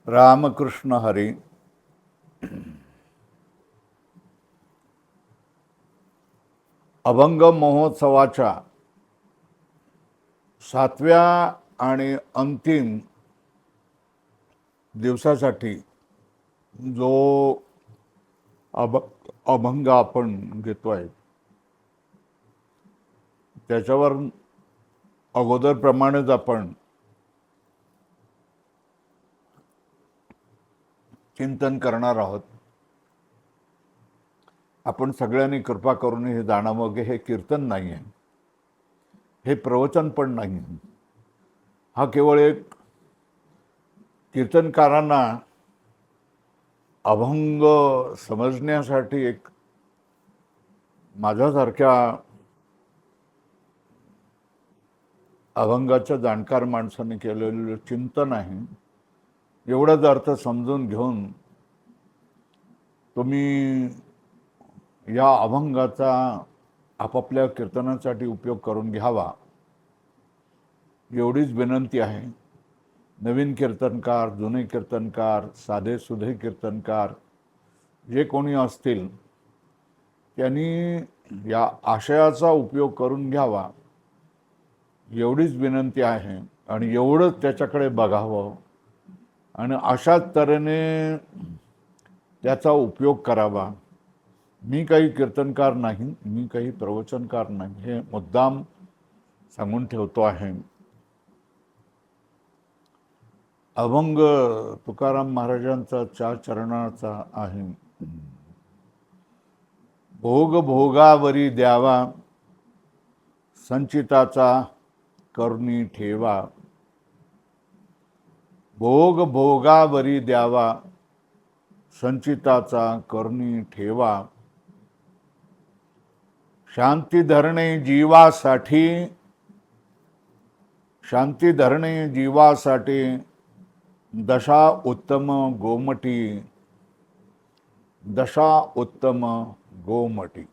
रामकृष्ण हरी. अभंग महोत्सवाच्या 7व्या आणि अंतिम दिवसासाठी जो अभंग आपण घेतोय त्याच्यावर अगोदरप्रमाणेच आपण चिंतन करणार आहोत. आपण सगळ्यांनी कृपा करून हे जाणावं की हे कीर्तन नाही आहे, हे प्रवचन पण नाही आहे. हा केवळ एक कीर्तनकारांना अभंग समजण्यासाठी एक माझ्यासारख्या अभंगाच्या जाणकार माणसाने केलेलं चिंतन आहे. एवढाच अर्थ समजून घेऊन तुम्ही या अभंगाचा आपापल्या कीर्तनासाठी उपयोग करून घ्यावा एवढीच विनंती आहे. नवीन कीर्तनकार, जुने कीर्तनकार, साधे सुधे कीर्तनकार जे कोणी असतील त्यांनी या आशयाचा उपयोग करून घ्यावा एवढीच विनंती आहे. आणि एवढंच त्याच्याकडे बघावं आणि अशाच तऱ्हेने त्याचा उपयोग करावा. मी काही कीर्तनकार नाही, मी काही प्रवचनकार नाही, हे मुद्दाम सांगून ठेवतो आहे. अभंग तुकाराम महाराजांचा 4 चरणाचा आहे. भोग भोगावरी द्यावा, संचिताचा करुणी ठेवा. भोग भोगावरी द्यावा, संचिताचा करुणी ठेवा. शांती धरणे जीवासाठी, शांती धरणे जीवासाठी दशा उत्तम गोमटी, दशा उत्तम गोमटी.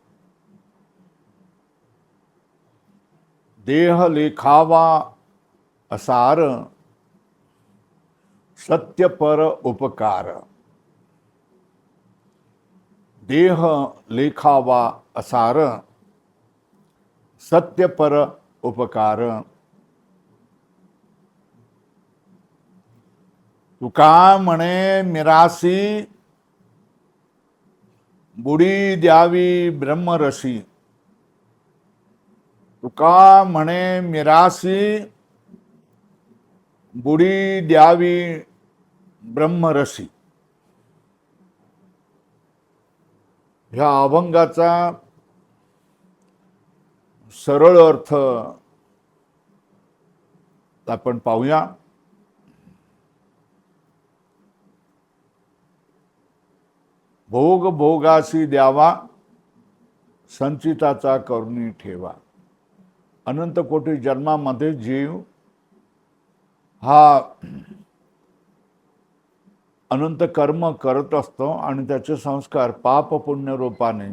देह लेखावा असार, सत्य पर उपकार. देह लेखावा असार, सत्य पर उपकार. तुका म्हणे मिरासी, बुडी द्यावी ब्रह्मरसी. तुका म्हणे मिरासी, बुडी द्यावी ब्रह्मरसी. ह्या अभंगाचा सरळ अर्थ आपण पाहूया. भोग भोगासी द्यावा, संचिताचा करुणी ठेवा. अनंत कोटी जन्मामध्ये जीव हा अनंत कर्म करत असतो आणि त्याचे संस्कार पाप पुण्य रूपाने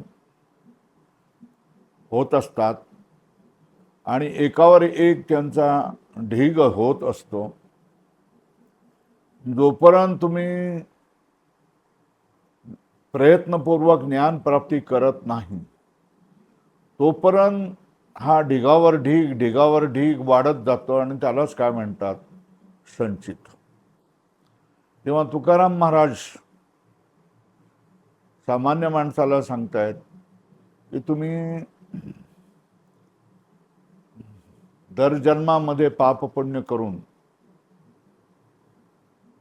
होत असतात आणि एकावर एक त्यांचा ढीग होत असतो. जोपर्यंत तुम्ही प्रयत्नपूर्वक ज्ञान प्राप्ती करत नाही तोपर्यंत हा ढिगावर ढीग ढिगावर ढीग वाढत जातो आणि त्यालाच काय म्हणतात, संचित. तेव्हा तुकाराम महाराज सामान्य माणसाला सांगतायत की तुम्ही दर जन्मामध्ये पाप पुण्य करून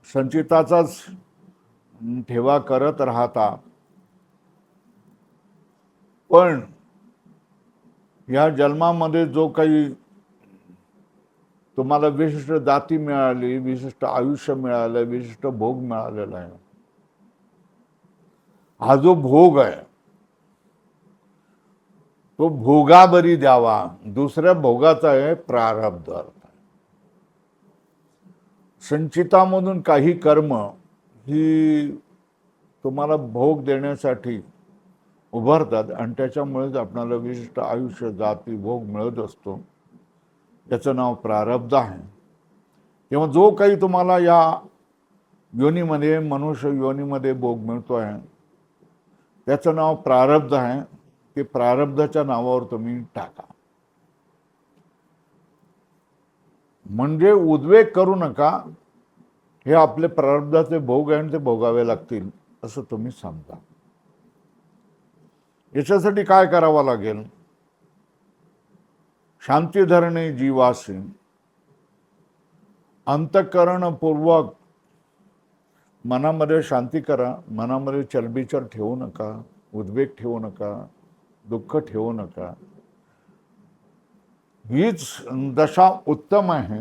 संचिताचाच ठेवा करत राहता, पण या जन्मामध्ये जो काही तुम्हाला विशिष्ट जाती मिळाली, विशिष्ट आयुष्य मिळालं, विशिष्ट भोग मिळालेला आहे, हा जो भोग आहे तो भोगाबरी द्यावा. दुसऱ्या भोगाचा आहे प्रारब्ध अर्थ. संचितामधून काही कर्म ही तुम्हाला भोग देण्यासाठी उभारतात आणि त्याच्यामुळेच आपल्याला विशिष्ट आयुष्य जाती भोग मिळत असतो. याचं नाव प्रारब्ध आहे. तेव्हा जो काही तुम्हाला या योनीमध्ये, मनुष्य योनीमध्ये भोग मिळतोय, त्याचं नाव प्रारब्ध आहे. ते प्रारब्धाच्या नावावर तुम्ही टाका. म्हणजे उद्वेग करू नका, हे आपले प्रारब्धाचे भोग आहे आणि ते भोगावे लागतील असं तुम्ही सांगता. याच्यासाठी काय करावं लागेल? शांती धरणे जीवासी, अंतःकरणपूर्वक मनामध्ये शांती करा. मनामध्ये चलबिचल ठेवू नका, उद्वेग ठेवू नका, दुःख ठेवू नका. हीच दशा उत्तम आहे.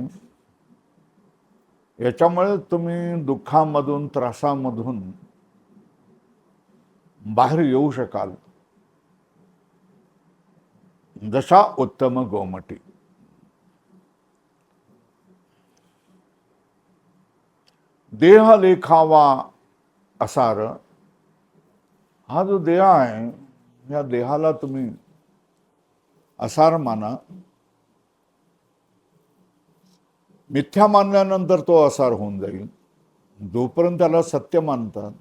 याच्यामुळे तुम्ही दुःखामधून, त्रासामधून बाहेर येऊ शकाल. दशा उत्तम गोमटी. देह लेखावा असार. हा जो देह आहे, या देहाला तुम्ही असार माना. मिथ्या मानल्यानंतर तो असार होऊन जाईल. जोपर्यंत त्याला सत्य मानतात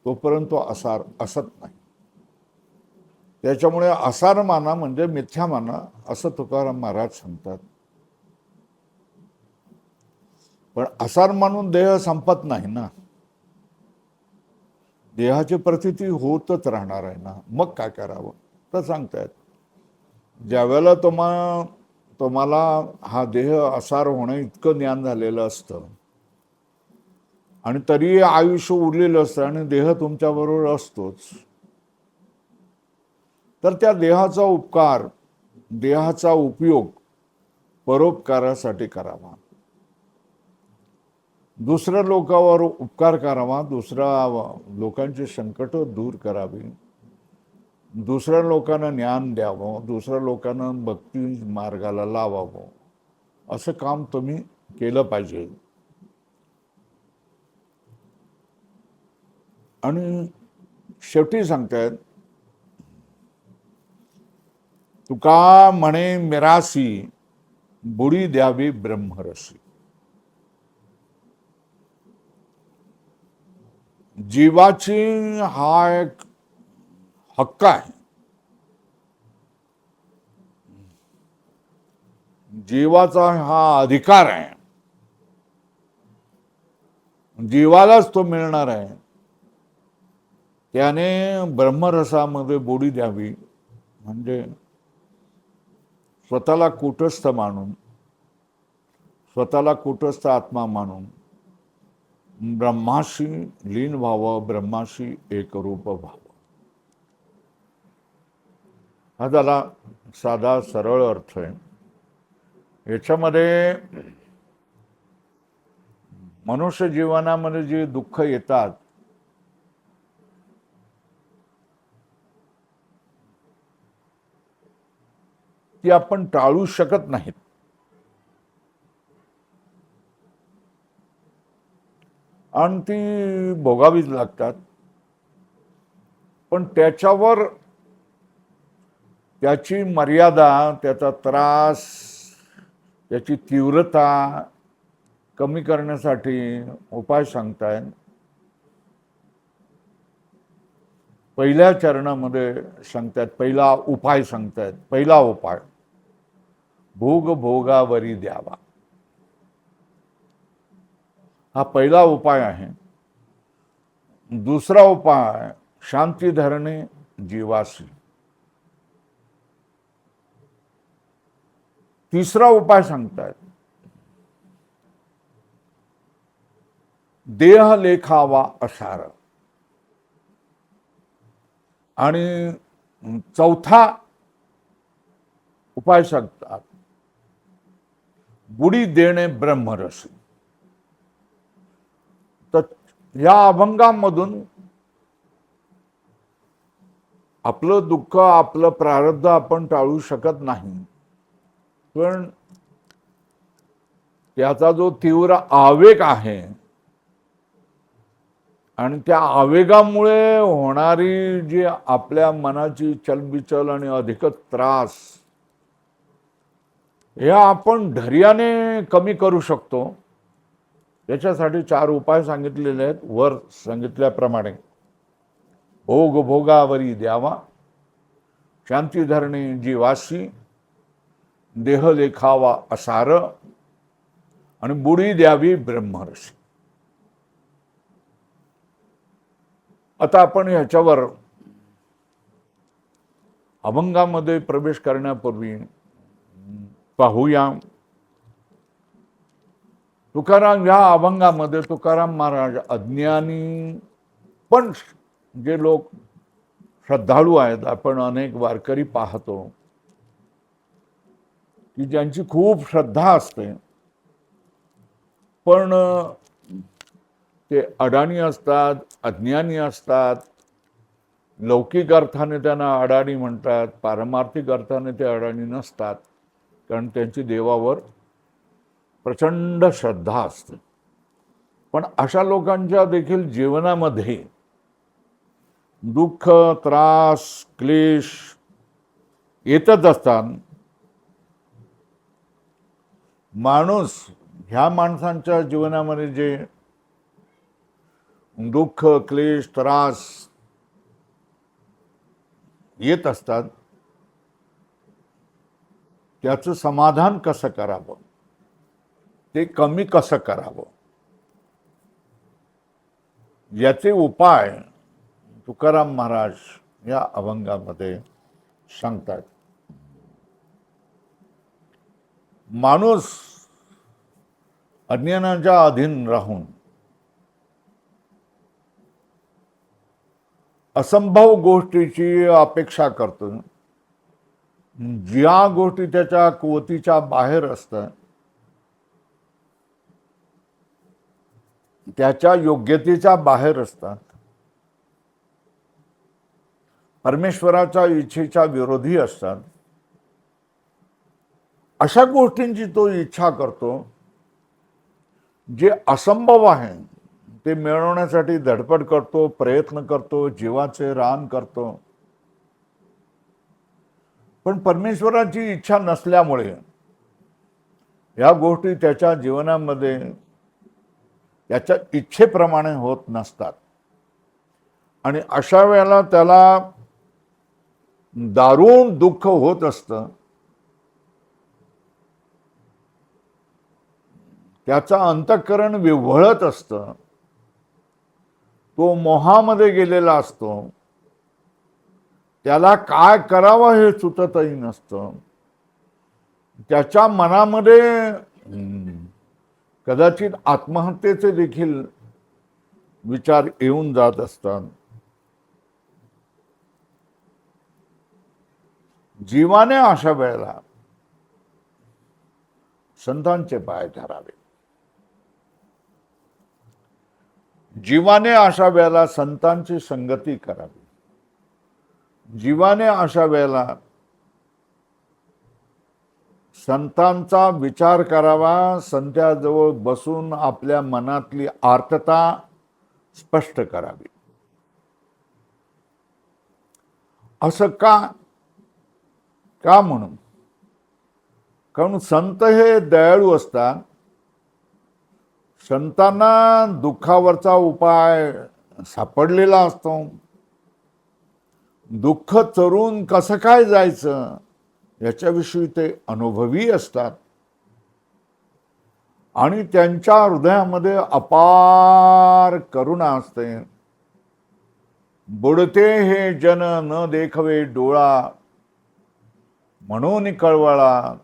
तोपर्यंत तो असार असत नाही. त्याच्यामुळे असार माना म्हणजे मिथ्या माना असं तुकाराम महाराज सांगतात. पण असार मानून देह संपत नाही ना. देहाची प्रतीती होतच राहणार आहे ना. मग काय करावं तर सांगतायत. ज्यावेळेला तुम्हाला हा देह असार होणं इतकं ज्ञान झालेलं असतं आणि तरी आयुष्य उरलेलं असतं आणि देह तुमच्याबरोबर असतोच, तर त्या देहाचा उपकार, देहाचा उपयोग परोपकारासाठी करावा. दुसऱ्या लोकांवर उपकार करावा, दुसऱ्या लोकांची संकट दूर करावी, दुसऱ्या लोकांना ज्ञान द्यावं, दुसऱ्या लोकांना भक्ती मार्गाला लावावं, असं काम तुम्ही केलं पाहिजे. आणि शेवटी सांगतायत, तुका म्हणे मिरासी बुडी द्यावी ब्रह्मरसी. जीवाची हा एक हक्क आहे. जीवाचा हा अधिकार आहे. जीवालाच तो मिळणार आहे. त्याने ब्रह्मरसामध्ये बुडी द्यावी, म्हणजे स्वतःला कूटस्थ मानून, स्वतःला कूटस्थ आत्मा मानून ब्रह्माशी लीन व्हावं, ब्रह्माशी एकरूप व्हावं. हा त्याला साधा सरळ अर्थ आहे. याच्यामध्ये मनुष्य जीवनामध्ये जी दुःख येतात ती आपण टाळू शकत नाहीत. आणि ती भोगावीच लागतात. पण त्याच्यावर त्याची मर्यादा, त्याचा त्रास, त्याची तीव्रता कमी करण्यासाठी उपाय सांगतायत. पहिल्या चरणामध्ये सांगतात, पहिला उपाय सांगतायत. पहिला उपाय भोग भोगावरी द्यावा. हा पहिला उपाय आहे. दुसरा उपाय शांती धरणे जीवासी. तिसरा उपाय सांगतायत, देह लेखावा असार. आणि चौथा उपाय सांगतात, बुडी देणे ब्रह्मरसी. तर या अभंगामधून आपलं दुःख, आपलं प्रारब्ध आपण टाळू शकत नाही, पण त्याचा जो तीव्र आवेग आहे आणि त्या आवेगामुळे होणारी जी आपल्या मनाची चलबिचल आणि अधिकच त्रास, हे आपण धैर्याने कमी करू शकतो. त्याच्यासाठी 4 उपाय सांगितलेले आहेत वर सांगितल्याप्रमाणे. भोग भोगावरी द्यावा, शांती धरणी जीवासी, देह लेखावा असार, आणि बुडी द्यावी ब्रह्मर्षी. आता आपण ह्याच्यावर अभंगामध्ये प्रवेश करण्यापूर्वी पाहूया. तुकाराम या अभंगामध्ये तुकाराम महाराज अज्ञानी पण जे लोक श्रद्धाळू आहेत, आपण अनेक वारकरी पाहतो की ज्यांची खूप श्रद्धा असते, पण ते अडाणी असतात, अज्ञानी असतात. लौकिक अर्थाने त्यांना अडाणी म्हणतात, पारमार्थिक अर्थाने ते अडाणी नसतात, कारण त्यांची देवावर प्रचंड श्रद्धा असते. पण अशा लोकांच्या देखील जीवनामध्ये दुःख, त्रास, क्लेश येतच असतात. माणूस ह्या माणसांच्या जीवनामध्ये जे दुःख, क्लेश, त्रास येत असतात, त्याचं समाधान कसं करावं, ते कमी कसं करावं, याचे उपाय तुकाराम महाराज या अभंगामध्ये सांगतात. माणूस अज्ञानाच्या अधीन राहून असंभव गोष्टीची अपेक्षा करतो. ज्या गोष्टी त्याच्या कुवतीच्या बाहेर असतात, त्याच्या योग्यतेच्या बाहेर असतात, परमेश्वराच्या इच्छेच्या विरोधी असतात, अशा गोष्टींची तो इच्छा करतो. जे असंभव आहे ते मिळवण्यासाठी धडपड करतो, प्रयत्न करतो, जीवाचे रान करतो. पण परमेश्वराची इच्छा नसल्यामुळे या गोष्टी त्याच्या जीवनामध्ये त्याच्या इच्छेप्रमाणे होत नसतात. आणि अशा वेळेला त्याला दारुण दुःख होत असतं. त्याचा अंतःकरण विव्हळत असतं. तो मोहामध्ये गेलेला असतो. त्याला काय करावं हे सुचतही नसतं. त्याच्या मनामध्ये कदाचित आत्महत्येचे देखील विचार येऊन जात असतात. जीवाने अशा वेळेला संतांचे पाय धरावे. जीवाने अशा वेळेला संतांची संगती करावी. जीवाने अशा वेळेला संतांचा विचार करावा. संतांजवळ बसून आपल्या मनातली आर्तता स्पष्ट करावी. असं का म्हणून? कारण संत हे दयाळू असतात. संतांना दुःखावरचा उपाय सापडलेला असतो. दुःख चरून कसं काय जायचं याच्याविषयी ते अनुभवी असतात. आणि त्यांच्या हृदयामध्ये अपार करुणा असते. बुडते हे जन न देखवे डोळा, म्हणून कळवळा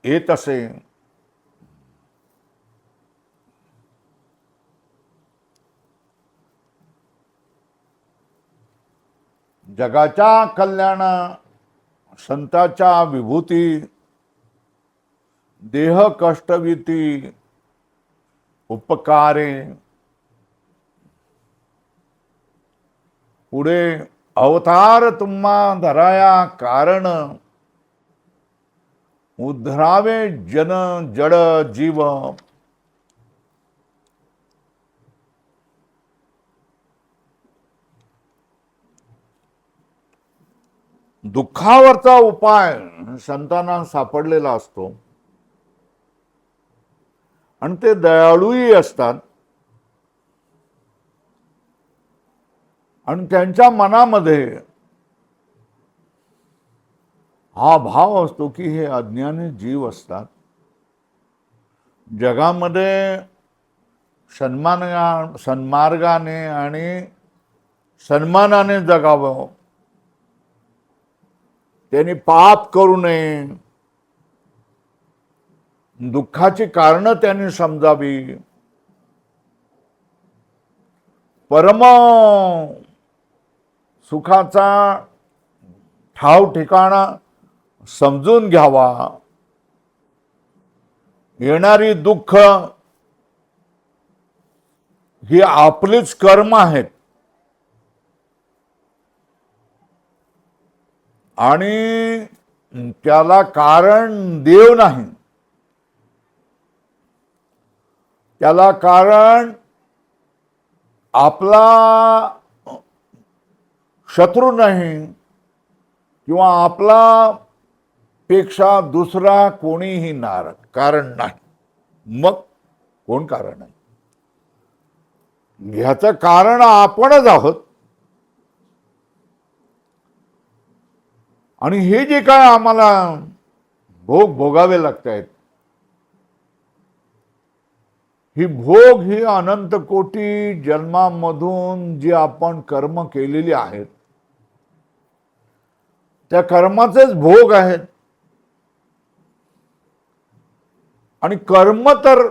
येत असे. जगाच्या कल्याणा संताच्या विभूती, देह कष्टविती उपकारे, पुढे अवतार तुम्हा धराया कारण, उद्धरावे जन जड जीव. दुःखावरचा उपाय संतांना सापडलेला असतो. आणि ते दयाळूही असतात. आणि त्यांच्या मनामध्ये हा भाव असतो की हे अज्ञानी जीव असतात, जगामध्ये सन्मार्गाने आणि सन्मानाने जगावं, त्यांनी पाप करू नये, दुःखाची कारणं त्यांनी समजावी, परम सुखाचा ठाव ठिकाणा समजून घ्यावा, येणारी दुःख ही आपलीच कर्म आहेत आणि त्याला कारण देव नाही, त्याला कारण आपला शत्रू नाही किंवा आपला पेक्षा दुसरा कोणीही कारण नाही. मग कोण कारण आहे? ह्याचं कारण आपणच आहोत. आणि हे जे काय आम्हाला भोगावे लागत आहेत, ही भोग ही अनंत कोटी जन्मांमधून जी आपण कर्म केलेली आहेत त्या कर्माचेच भोग आहेत. आणि कर्म तर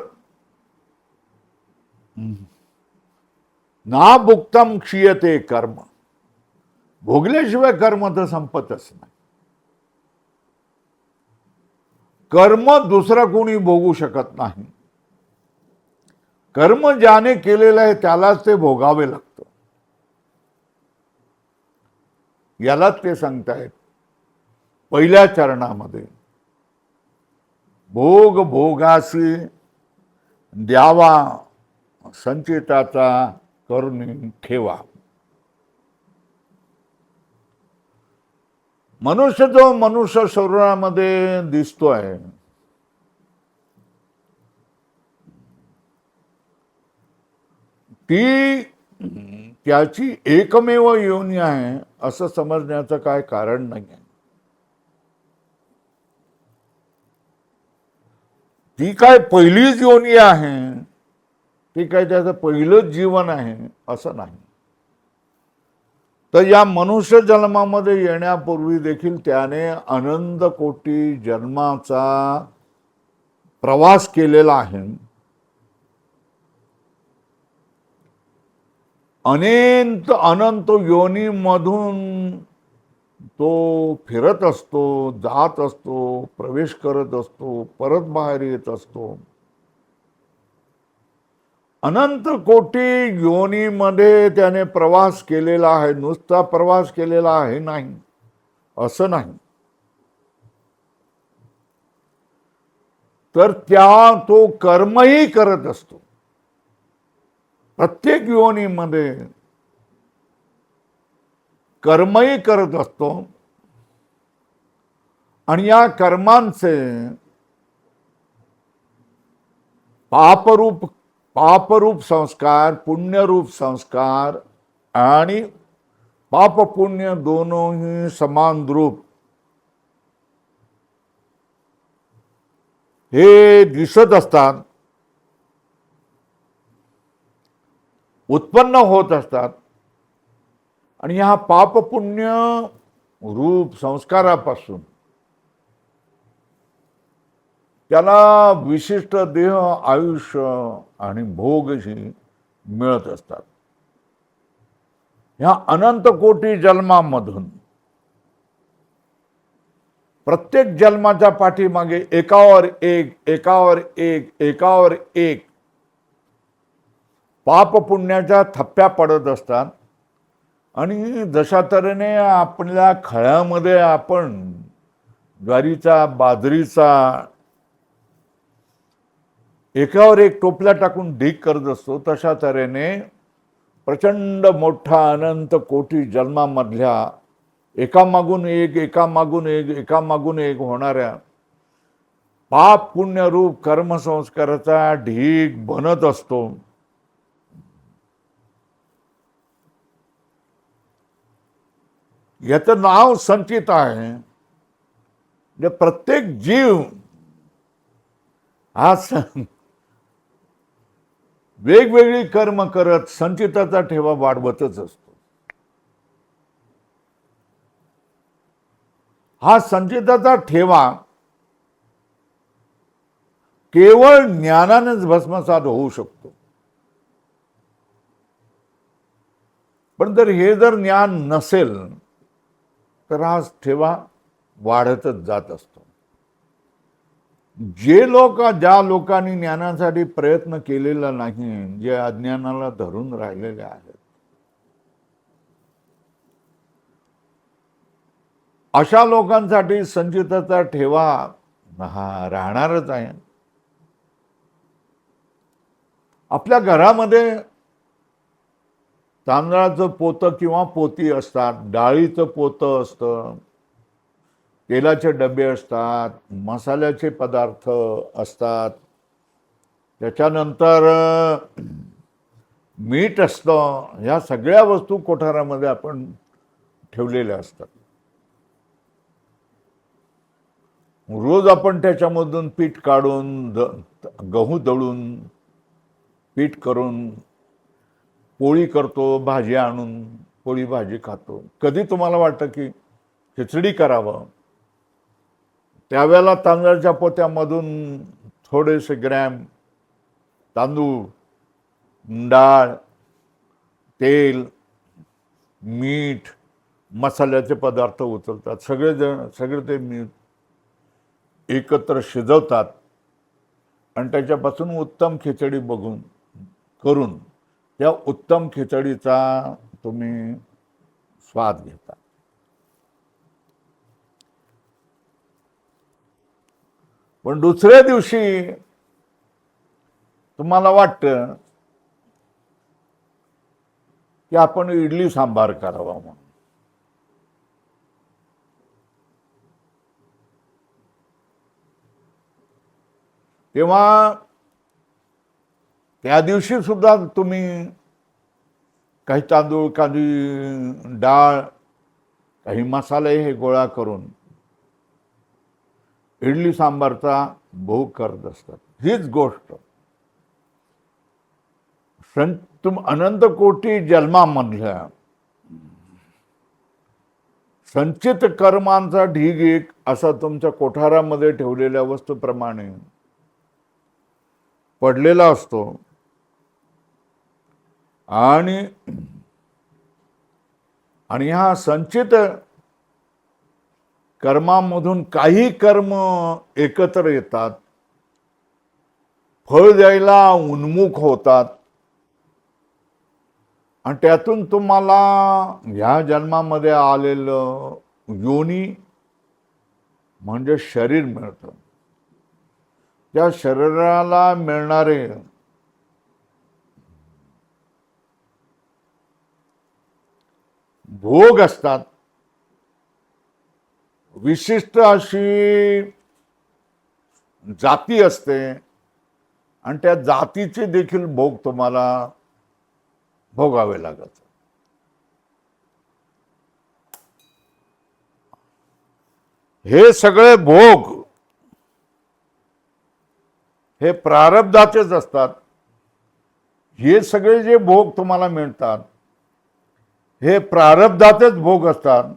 ना भुक्तम क्षीयते कर्म, भोगल्याशिवाय कर्म तर संपतच नाही. कर्म दुसरा कोणी भोगू शकत नाही. कर्म ज्याने केलेलं आहे त्यालाच ते भोगावे लागतं. यालाच ते सांगतायत पहिल्या चरणामध्ये, भोग भोगासी द्यावा संचिताचा करून ठेवा. मनुष्य जो मनुष्य शरीरामध्ये दिसतोय ती त्याची एकमेव योनी आहे असं समजण्याचं काय कारण नाही आहे. ती काय पहिलीच योनी आहे, ती काय त्याचं पहिलंच जीवन आहे असं नाही. तर या मनुष्य जन्मामध्ये येण्यापूर्वी देखील त्याने अनंत कोटी जन्माचा प्रवास केलेला आहे. अनंत योनीमधून तो फिरत असतो, जात असतो, प्रवेश करत असतो, परत बाहेर येत असतो. अनंत कोटी योनीमध्ये त्याने प्रवास केलेला आहे. नुसता प्रवास केलेला आहे नाही असं नाही, तर तो कर्मही करत असतो. प्रत्येक योनीमध्ये कर्मही करत असतो. आणि या कर्मांचे पापरूप संस्कार, पुण्यरूप संस्कार आणि पाप पुण्य दोनोंही समान रूप हे दिसत असतात, उत्पन्न होत असतात. आणि ह्या पाप पुण्य रूप संस्कारापासून त्याला विशिष्ट देह, आयुष्य आणि भोगही मिळत असतात. ह्या अनंत कोटी जन्मांमधून प्रत्येक जन्माच्या पाठीमागे एकावर एक पाप पुण्याच्या थप्प्या पडत असतात. आणि जशा तऱ्हेने आपल्या खळ्यामध्ये आपण ज्वारीचा, बाजरीचा एकावर एक टोपल्या टाकून ढीग करत असतो, तशा तऱ्हेने प्रचंड मोठा अनंत कोटी जन्मामधल्या एकामागून एक होणाऱ्या पाप पुण्यरूप कर्मसंस्काराचा ढीग बनत असतो. याचं नाव संचित आहे. म्हणजे प्रत्येक जीव हा वेगवेगळी कर्म करत संचिताचा ठेवा वाढवतच असतो. हा संचिताचा ठेवा केवळ ज्ञानानेच भस्मसात होऊ शकतो. पण जर हे ज्ञान नसेल तर हा ठेवा वाढतच जात असतो. ज्या लोकांनी ज्ञानासाठी प्रयत्न केलेला नाही, जे अज्ञानाला धरून राहिलेले आहेत, अशा लोकांसाठी संचिताचा ठेवा हा राहणारच आहे. आपल्या घरामध्ये तांदळाचं पोतं किंवा पोती असतात, डाळीचं पोतं असतं, तेलाचे डबे असतात, मसाल्याचे पदार्थ असतात, त्याच्यानंतर मीठ असतं. ह्या सगळ्या वस्तू कोठारामध्ये आपण ठेवलेल्या असतात. रोज आपण त्याच्यामधून पीठ काढून गहू दळून पीठ करून पोळी करतो, भाजी आणून पोळी भाजी खातो. कधी तुम्हाला वाटतं की खिचडी करावं, त्यावेळेला तांदळाच्या पोत्यामधून थोडेसे ग्रॅम तांदूळ, डाळ, तेल, मीठ, मसाल्याचे पदार्थ उचलतात. सगळे ते एकत्र शिजवतात आणि त्याच्यापासून उत्तम खिचडी करून त्या उत्तम खिचडीचा तुम्ही स्वाद घेता. पण दुसऱ्या दिवशी तुम्हाला वाटतं की आपण इडली सांबार करावा म्हणून. तेव्हा त्या दिवशी सुद्धा तुम्ही काही तांदूळ, काही डाळ, काही मसाले हे गोळा करून इडली सांबारचा भोग करत असतात. हीच गोष्ट अनंत कोटी जन्मामधल्या संचित कर्मांचा ढीग एक असा तुमच्या कोठारामध्ये ठेवलेल्या वस्तूप्रमाणे पडलेला असतो. आणि ह्या संचित कर्मामधून काही कर्म एकत्र येतात, फळ द्यायला उन्मुख होतात आणि त्यातून तुम्हाला ह्या जन्मामध्ये आलेलं योनी म्हणजे शरीर मिळतं. त्या शरीराला मिळणारे भोग असतात. विशिष्ट अशी जाती असते आणि त्या जातीचे देखील भोग तुम्हाला भोगावे लागत. हे सगळे भोग हे प्रारब्धाचेच असतात. हे सगळे जे भोग तुम्हाला मिळतात हे प्रारब्धाचेच भोग असतात.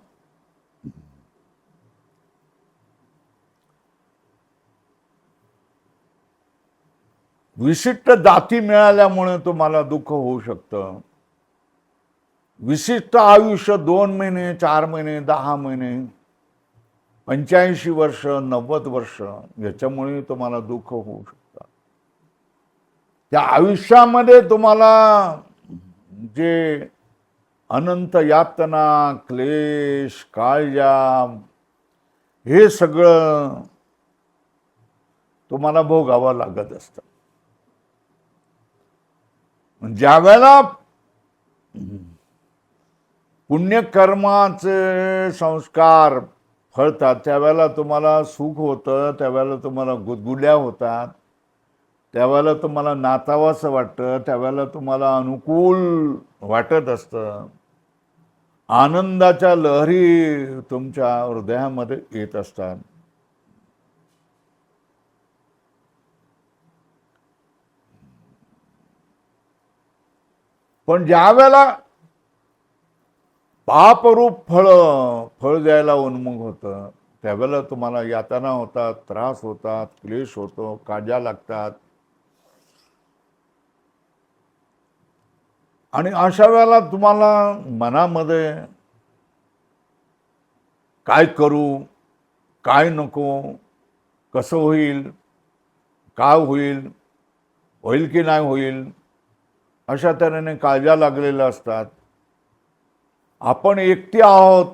विशिष्ट जाती मिळाल्यामुळे तुम्हाला दुःख होऊ शकतं. विशिष्ट आयुष्य 2 महिने, 4 महिने, 10 महिने, 85 वर्ष, 90 वर्ष याच्यामुळे तुम्हाला दुःख होऊ शकतं. त्या आयुष्यामध्ये तुम्हाला जे अनंत यातना, क्लेश, काळजा हे सगळं तुम्हाला भोगावं लागत असतं. ज्या वेळेला पुण्यकर्माचे संस्कार फळतात, त्यावेळेला तुम्हाला सुख होतं, त्यावेळेला तुम्हाला गुदगुल्या होतात, त्यावेळेला तुम्हाला नाचावंसं वाटतं, त्यावेळेला तुम्हाला अनुकूल वाटत असतं, आनंदाच्या लहरी तुमच्या हृदयामध्ये येत असतात. पण ज्या वेळेला पापरूप फळ द्यायला उन्मुख होतं, त्यावेळेला तुम्हाला यातना होतात, त्रास होतात, क्लेश होतो, काळज्या लागतात. आणि अशा वेळेला तुम्हाला मनामध्ये काय करू, काय नको, कसं होईल, काय होईल, होईल की नाही होईल, अशा तऱ्हेने काळज्या लागलेल्या असतात. आपण एकटे आहोत,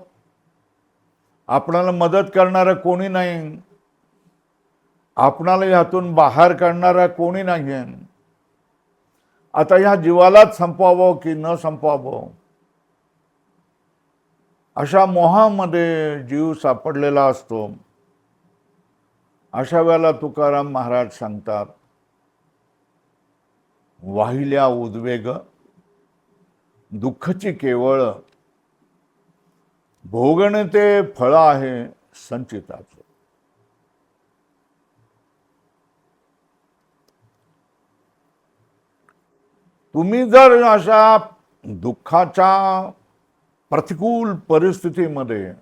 आपणाला मदत करणारं कोणी नाही, आपणाला ह्यातून बाहेर काढणारा कोणी नाही. आता ह्या जीवालाच संपवावं की न संपवावं, अशा मोहामध्ये जीव सापडलेला असतो. अशा वेळेला तुकाराम महाराज सांगतात, वाहिल्या उद्वेग दुःखची केवळ, भोगणे ते फळ आहे संचिताचं. तुम्ही जर अशा दुःखाच्या प्रतिकूल परिस्थितीमध्ये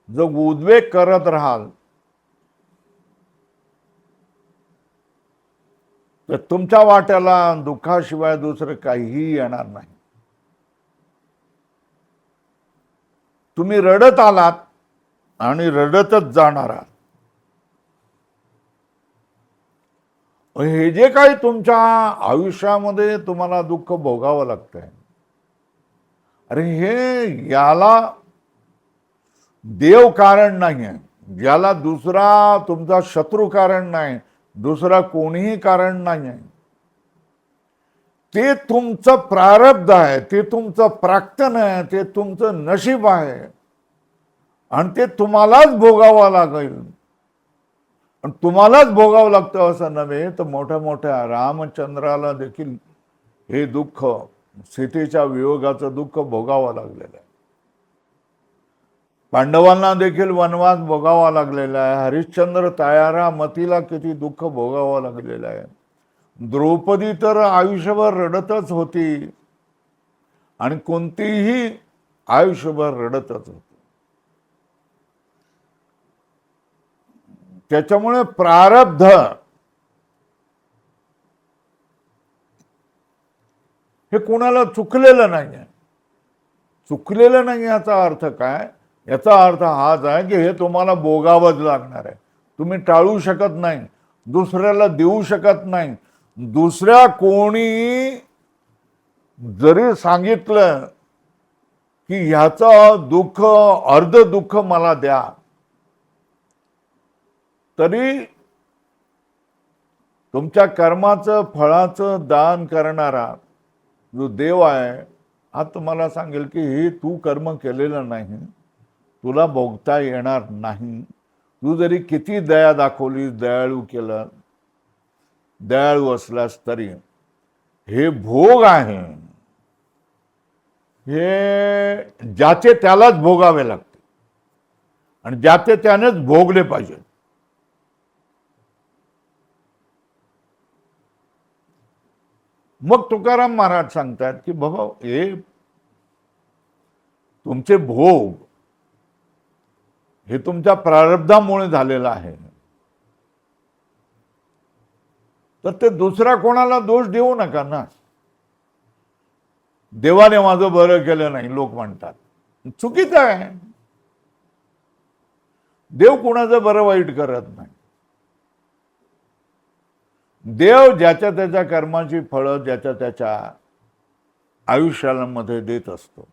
जर उद्वेग करत राहाल, तर तुमच्या वाट्याला दुःखाशिवाय दुसरं काहीही येणार नाही. तुम्ही रडत आलात आणि रडतच जाणार आहात. हे जे काही तुमच्या आयुष्यामध्ये तुम्हाला दुःख भोगावं लागतंय, अरे हे याला देव कारण नाही आहे, याला दुसरा तुमचा शत्रू कारण नाही, दुसरा कोणीही कारण नाही आहे. ते तुमचं प्रारब्ध आहे, ते तुमचं प्राक्तन आहे, ते तुमचं नशीब आहे आणि ते तुम्हालाच भोगावं लागेल. आणि तुम्हालाच भोगावं लागतं असं नव्हे, तर मोठ्या मोठ्या रामचंद्राला देखील हे दुःख, सीतेच्या वियोगाचं दुःख भोगावं लागलेलं आहे. पांडवांना देखील वनवास भोगावा लागलेला आहे. हरिश्चंद्र तायारा मतीला किती दुःख भोगावं लागलेलं आहे. द्रौपदी तर आयुष्यभर रडतच होती आणि कोणतीही आयुष्यभर रडतच होती. त्याच्यामुळे प्रारब्ध हे कोणाला चुकलेलं नाही आहे. चुकलेलं नाही याचा अर्थ काय? याचा अर्थ हाच आहे की हे तुम्हाला भोगावंच लागणार आहे. तुम्ही टाळू शकत नाही, दुसऱ्याला देऊ शकत नाही. दुसऱ्या कोणी जरी सांगितलं की ह्याचं दुःख, अर्ध दुःख मला द्या, तरी तुमच्या कर्माचं फळाचं दान करणारा जो देव आहे, हा तुम्हाला सांगेल की हे तू कर्म केलेलं नाही, तुला भोगता येणार नाही. तू जरी किती दया दाखवली, दयाळू केलं, दयाळू असलास तरी हे भोग आहे, हे ज्याचे त्यालाच भोगावे लागते आणि ज्याचे त्यानेच भोगले पाहिजे. मग तुकाराम महाराज सांगतात की बाबा हे तुमचे भोग हे तुमच्या प्रारब्धामुळे झालेलं आहे, तर ते दुसऱ्या कोणाला दोष देऊ नका ना. देवाने माझं बरं केलं नाही लोक म्हणतात, चुकीचं आहे. देव कोणाचं बरं वाईट करत नाही. देव ज्याच्या त्याच्या कर्माची फळं ज्याच्या त्याच्या आयुष्यामध्ये देत असतो.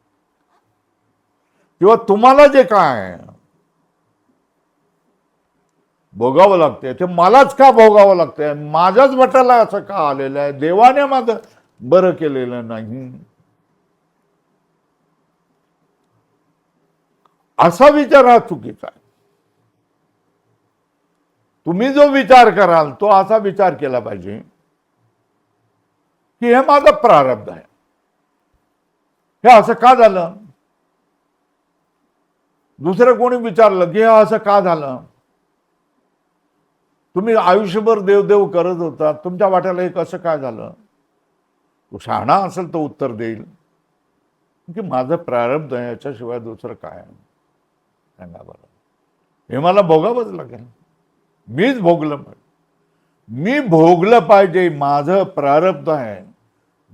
किंवा तुम्हाला जे काय भोगावं लागतंय ते मलाच का भोगावं लागतंय, माझ्याच वाट्याला असं का आलेलं आहे, देवाने माझं बरं केलेलं नाही. असा विचार हा चुकीचा आहे. तुम्ही जो विचार कराल तो असा विचार केला पाहिजे की हे माझं प्रारब्ध आहे, हे असं का झालं. दुसरं कोणी विचारलं की हे असं का झालं. तुम्ही आयुष्यभर देवदेव करत होता, तुमच्या वाट्याला हे कसं काय झालं. तो शहाणा असेल तो उत्तर देईल की माझं प्रारब्ध आहे, याच्याशिवाय दुसरं काय आहे सांगा बरं. हे मला भोगावंच लागेल, मीच भोगलं पाहिजे, मी भोगलं पाहिजे. माझं प्रारब्ध आहे,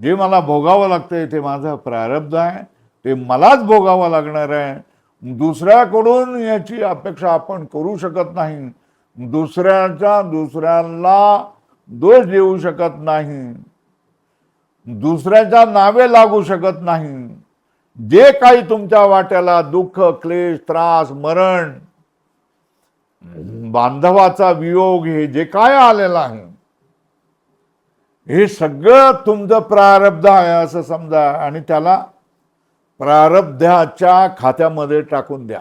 जे मला भोगावं लागतंय ते माझं प्रारब्ध आहे, ते मलाच भोगावं लागणार आहे. दुसऱ्याकडून याची अपेक्षा आपण करू शकत नाही. दुसऱ्याला दोष देऊ शकत नाही, दुसऱ्याच्या नावे लागू शकत नाही. जे काही तुमच्या वाट्याला दुःख, क्लेश, त्रास, मरण, बांधवाचा वियोग, हे जे काय आलेलं आहे हे सगळं तुमचं प्रारब्ध आहे असं समजा आणि त्याला प्रारब्धाच्या खात्यामध्ये टाकून द्या.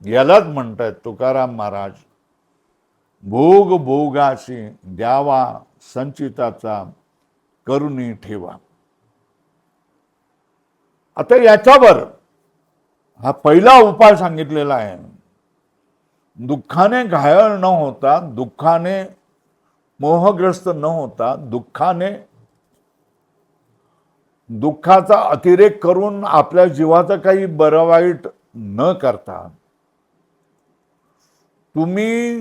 यालाच म्हणतात तुकाराम महाराज, भोग भोगाशी द्यावा संचिताचा करुणी ठेवा. आता याच्यावर हा पहिला उपाय सांगितलेला आहे. दुःखाने घायल न होता, दुःखाने मोहग्रस्त न होता, दुःखाचा अतिरेक करून आपल्या जीवाचं काही बरं वाईट न करता तुम्ही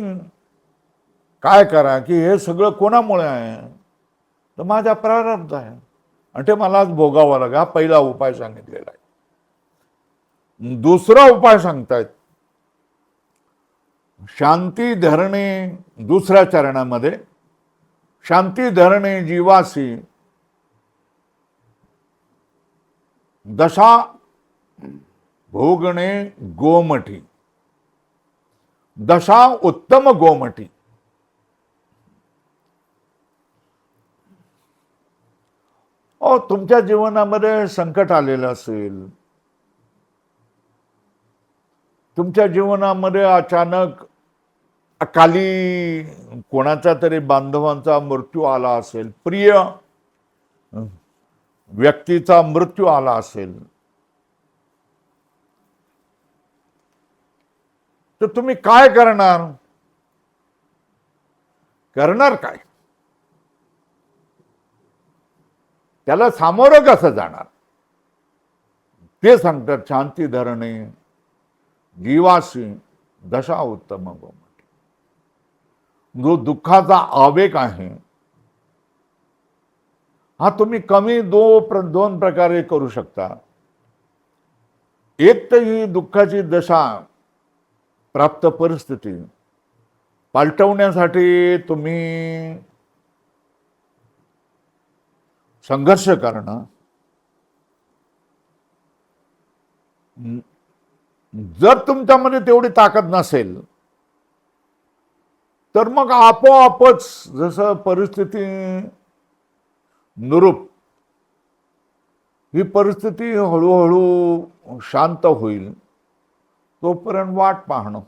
काय करा की हे सगळं कोणामुळे आहे, तर माझ्या प्रारब्ध आहे आणि ते मलाच भोगावं लागेल. हा पहिला उपाय सांगितलेला आहे. दुसरा उपाय सांगतायत शांती धरणे. दुसऱ्या चरणामध्ये शांती धरणे जीवासी दशा भोगणे गोमठी, दशा उत्तम गोमठी. तुमच्या जीवनामध्ये संकट आलेलं असेल, तुमच्या जीवनामध्ये अचानक अकाली कोणाचा तरी बांधवांचा मृत्यू आला असेल, प्रिय व्यक्तीचा मृत्यू आला असेल, तर तुम्ही काय करणार काय, त्याला सामोरं कसं जाणार ते सांगतात. शांती धरणे जीवासी दशा उत्तम गोमठी. जो दुःखाचा आवेग आहे हा तुम्ही कमी दोन प्रकारे करू शकता. एक तर ही दुःखाची दशा प्राप्त परिस्थिती पालटवण्यासाठी तुम्ही संघर्ष करणं. जर तुमच्यामध्ये तेवढी ताकद नसेल तर मग आपोआपच जसं परिस्थिती नुरूप ही परिस्थिती हळूहळू शांत होईल तोपर्यंत वाट पाहणं.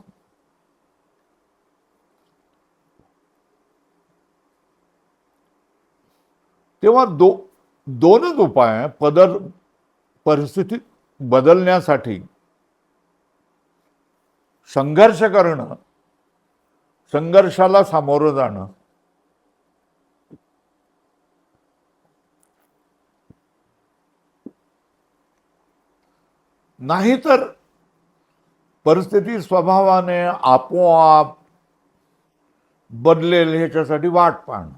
तेव्हा दोनच उपाय परिस्थिती बदलण्यासाठी. संघर्ष करणं, संघर्षाला सामोरं जाणं, नाहीतर परिस्थिती स्वभावाने आपोआप बदलेल ह्याच्यासाठी वाट पाहणं.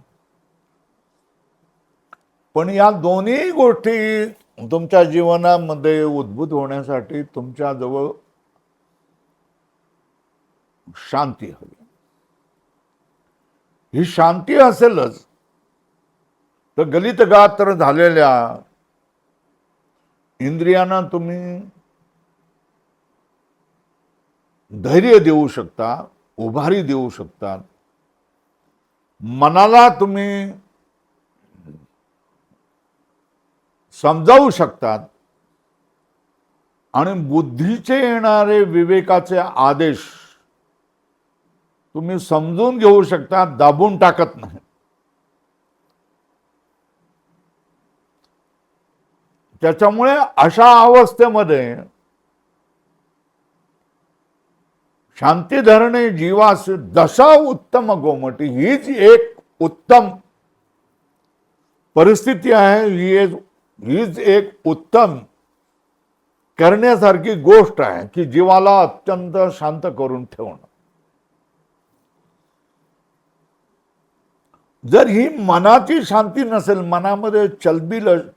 पण या दोन्ही गोष्टी तुमच्या जीवनामध्ये उद्भूत होण्यासाठी तुमच्याजवळ शांती हवी. ही शांती असेलच तर गलित गात्र झालेल्या इंद्रियांना तुम्ही धैर्य देऊ शकता, उभारी देऊ शकता. मनाला तुम्ही समजावू शकतात आणि बुद्धीचे येणारे विवेकाचे आदेश तुम्ही समजून घेऊ शकता, दाबून टाकत नाही. त्याच्यामुळे अशा अवस्थेमध्ये शांती धरणे जीवास दशा उत्तम गोमटी हीच एक उत्तम परिस्थिती आहे. हीच एक उत्तम करण्यासारखी गोष्ट आहे की जीवाला अत्यंत शांत करून ठेवणं. जर ही मनाची शांती नसेल, मनामध्ये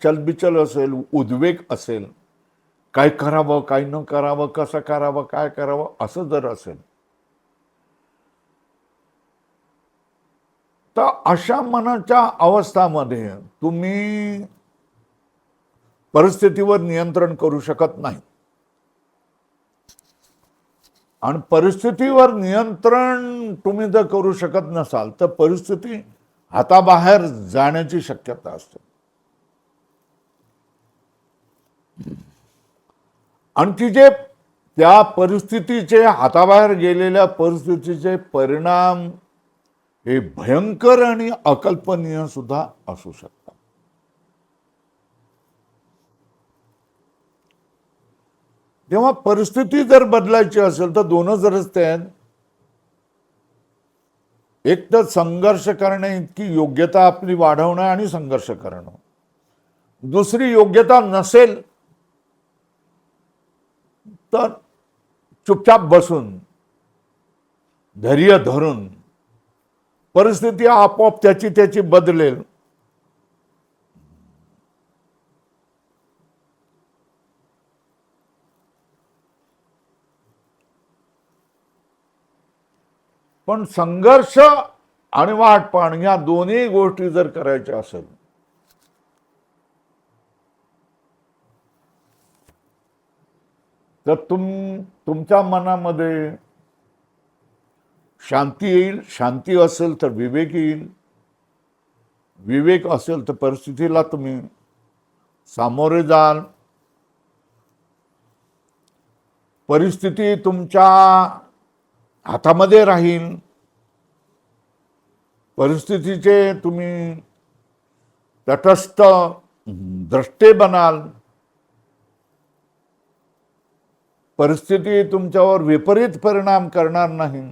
चलबिचल असेल, उद्वेग असेल, काय करावं काय न करावं, कसं करावं काय करावं असं जर असेल, तर अशा मनाच्या अवस्थामध्ये तुम्ही परिस्थितीवर नियंत्रण करू शकत नाही. आणि परिस्थितीवर नियंत्रण तुम्ही जर करू शकत नसाल तर परिस्थिती हाताबाहेर जाण्याची शक्यता असते. आणि ती जे त्या परिस्थितीचे हाताबाहेर गेलेल्या परिस्थितीचे परिणाम हे भयंकर आणि अकल्पनीय सुद्धा असू शकतात. तेव्हा परिस्थिती जर बदलायची असेल तर दोनच रस्ते आहेत. एक तर संघर्ष करणे इतकी योग्यता आपली वाढवणं आणि संघर्ष करणं. दुसरी योग्यता नसेल तर चुपचाप बसून धैर्य धरून परिस्थिती आपोआप त्याची बदलेल. पण संघर्ष आणि वाटपण या दोन्ही गोष्टी जर करायच्या असेल तर तुमच्या मनामध्ये शांती येईल. शांती असेल तर विवेक येईल. विवेक असेल तर परिस्थितीला तुम्ही सामोरे जाल. परिस्थिती तुमच्या हातामध्ये राहील. परिस्थितीचे तुम्ही तटस्थ द्रष्टे बनाल. परिस्थिती तुमच्यावर विपरीत परिणाम करणार नाही.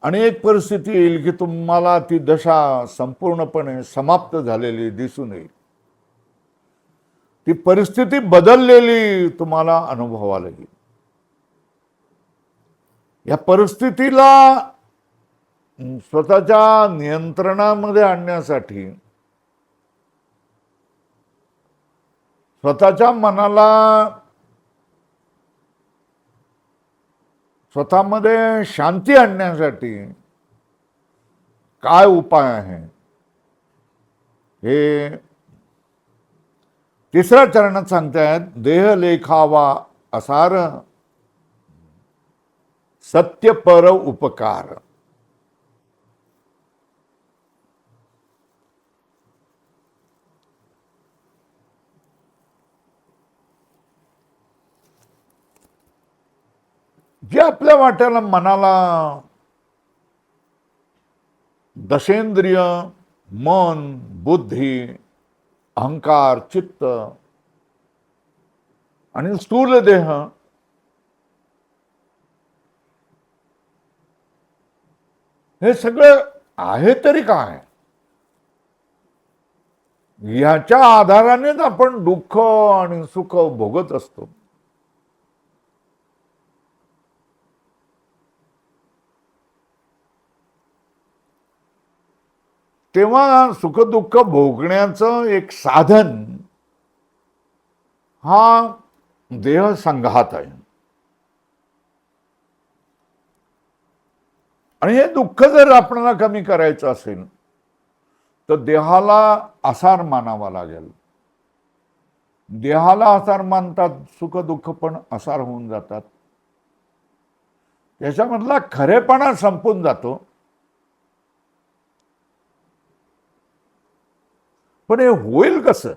आणि एक परिस्थिती येईल की तुम्हाला ती दशा संपूर्णपणे समाप्त झालेली दिसून येईल. ती परिस्थिती बदललेली तुम्हाला अनुभवाला येईल. या परिस्थितीला स्वतःच्या नियंत्रणामध्ये आणण्यासाठी स्वतःच्या मनाला स्वतःमध्ये शांती आणण्यासाठी काय उपाय आहे हे तिसऱ्या चरणात सांगतायत. देह लेखावा असार सत्य पर उपकार. जे आपल्या वाट्याला मनाला दशेंद्रिय मन बुद्धी अहंकार चित्त आणि स्थूल देह हे सगळं आहे तरी काय, ह्याच्या आधारानेच आपण दुःख आणि सुख भोगत असतो. तेव्हा सुख दुःख भोगण्याचं एक साधन हा देह संघात आहे. आणि हे दुःख जर आपल्याला कमी करायचं असेल तर देहाला आसार मानावा लागेल. देहाला आसार मानतात, सुख दुःख पण आसार होऊन जातात. त्याच्यामधला खरेपणा संपून जातो. पण हे होईल कसं?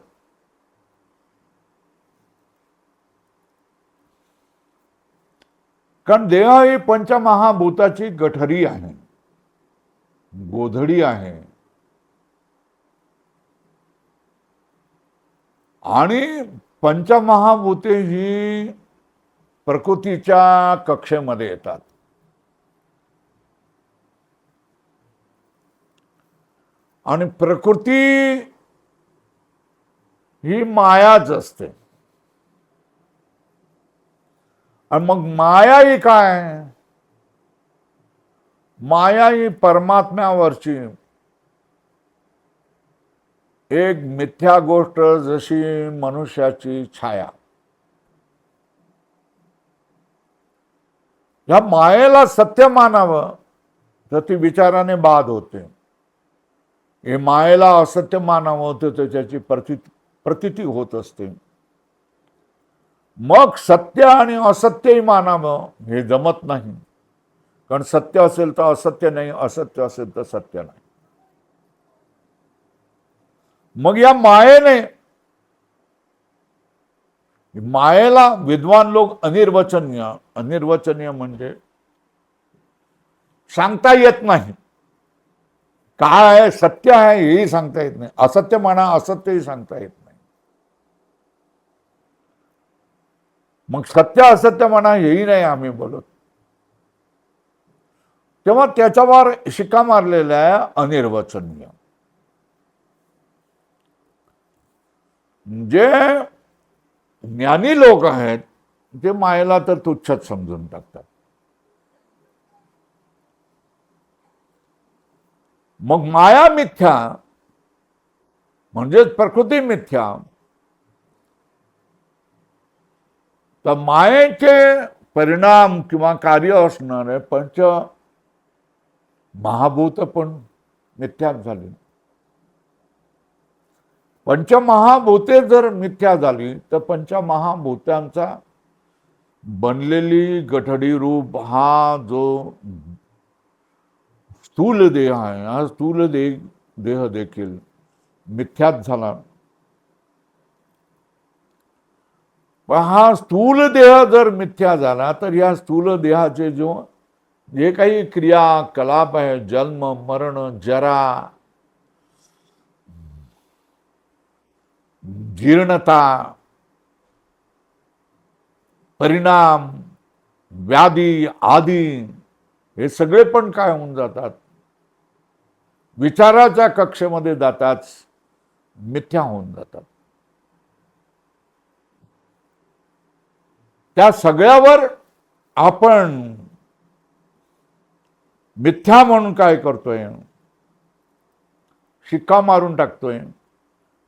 कारण देह ही पंचमहाभूताची गठरी आहे, गोधडी आहे. आणि पंचमहाभूते ही प्रकृतीच्या कक्षेमध्ये येतात. आणि प्रकृती ही मायाच असते. आणि मग माया ही काय? माया ही परमात्म्यावरची एक मिथ्या गोष्ट, जशी मनुष्याची छाया. या मायेला सत्य मानावं तर ती विचाराने बाद होते. हे मायेला असत्य मानावं तर त्याची प्रतीती होत असते. मग सत्य आणि असत्यही मानावं हे जमत नाही. कारण सत्य असेल तर असत्य नाही, असत्य असेल तर सत्य नाही. मग या मायेला विद्वान लोक अनिर्वचनीय म्हणजे सांगता येत नाही. काय आहे, सत्य आहे हेही सांगता येत नाही, असत्य म्हणा असत्यही सांगता येत नाही. मग सत्य असत्य म्हणा हेही नाही आम्ही बोलत. तेव्हा त्याच्यावर शिक्का मारलेला आहे अनिर्वचनीय. जे ज्ञानी लोक आहेत ते मायेला तर तुच्छच समजून टाकतात. मग माया मिथ्या म्हणजेच प्रकृती मिथ्या. तर मायेचे परिणाम किंवा कार्य असणारे पंच महाभूत पण मिथ्याच झाली. पंचमहाभूते जर मिथ्या झाली तर पंचमहाभूतांचा बनलेली गठडी रूप हा जो स्थूल देह आहे, हा स्थूल देह देखील मिथ्याच झाला. पण हा स्थूल देह जर मिथ्या झाला तर या स्थूल देहाचे जे काही क्रियाकलाप आहे, जन्म मरण जरा जीर्णता परिणाम व्याधी आदी हे सगळे पण काय होऊन जातात, विचाराच्या कक्षेमध्ये जातात, मिथ्या होऊन जातात. त्या सगळ्यावर आपण मिथ्या म्हणून काय करतोय, शिक्का मारून टाकतोय.